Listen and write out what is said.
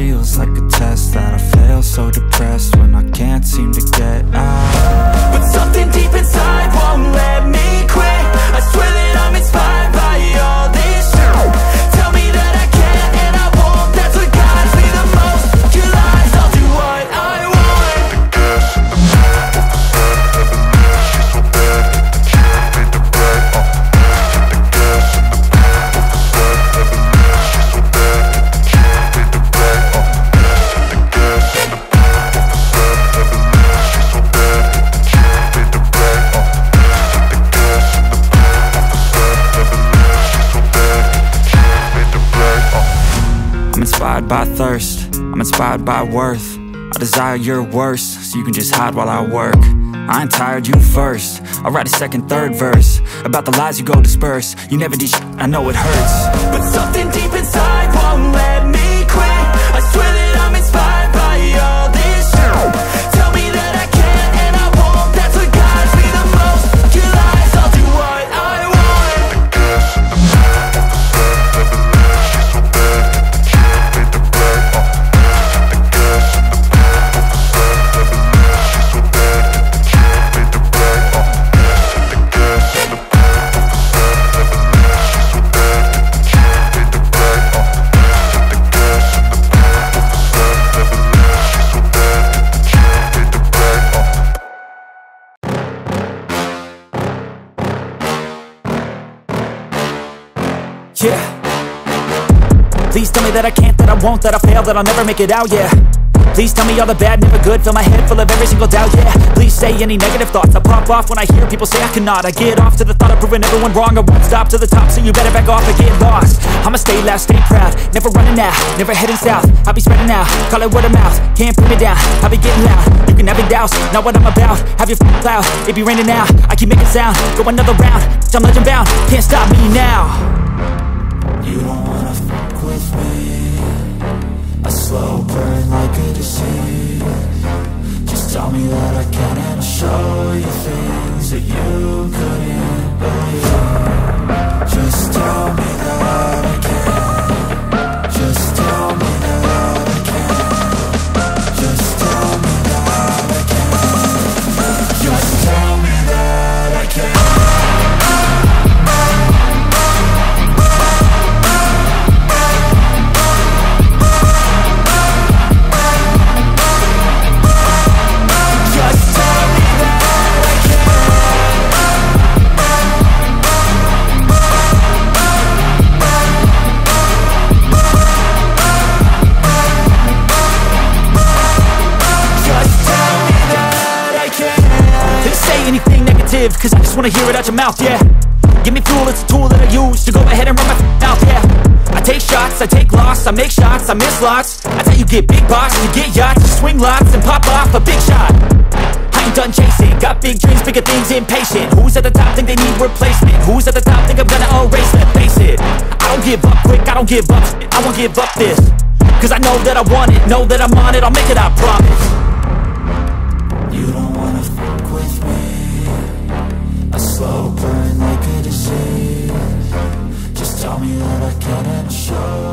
feels like a test that I fail, so depressed when I can't seem to get out. But something deep inside won't let me quit. I swear that I'm inspired by all this shit. Tell me that I can and I won't. That's what guides me the most. Your lies, I'll do what I want. I'm inspired by thirst, I'm inspired by worth. I desire your worst, so you can just hide while I work. I ain't tired, you first. I'll write a second, third verse about the lies you go disperse. You never did shit, I know it hurts. But something deep inside won't let me quit. I swear that I'm inspired by all this shit. Tell me that I can and I won't. That's what guides me the most. Your lies, I'll do what I want. Yeah. Please tell me that I can't, that I won't, that I fail, that I'll never make it out, yeah. Please tell me all the bad, never good, fill my head full of every single doubt, yeah. Please say any negative thoughts, I pop off when I hear people say I cannot. I get off to the thought of proving everyone wrong, I won't stop to the top, so you better back off and get lost. I'ma stay loud, stay proud, never running out, never heading south. I'll be spreading out, call it word of mouth, can't put me down, I'll be getting loud. You can have your doubts, not what I'm about, have your f***ing cloud, it be raining now. I keep making sound, go another round, I'm legend bound, can't stop me now. You don't wanna fuck with me. A slow burn like a disease. Just tell me that I can and I'll show you things that you couldn't believe. Just tell me that I can. Just tell me that I can. Just tell me that I can. Just tell me that I can. Anything negative, cause I just wanna hear it out your mouth, yeah. Give me fuel, it's a tool that I use to go ahead and run my mouth, yeah. I take shots, I take loss, I make shots, I miss lots. That's how you get big box, you get yachts, you swing lots and pop off a big shot. I ain't done chasing, got big dreams, bigger things, impatient. Who's at the top think they need replacement? Who's at the top think I'm gonna erase them? Face it, I don't give up quick, I don't give up shit, I won't give up this. Cause I know that I want it, know that I'm on it, I'll make it, I promise. You don't wanna fuck with me. A slow burn like a disease. Just tell me that I can and I'll show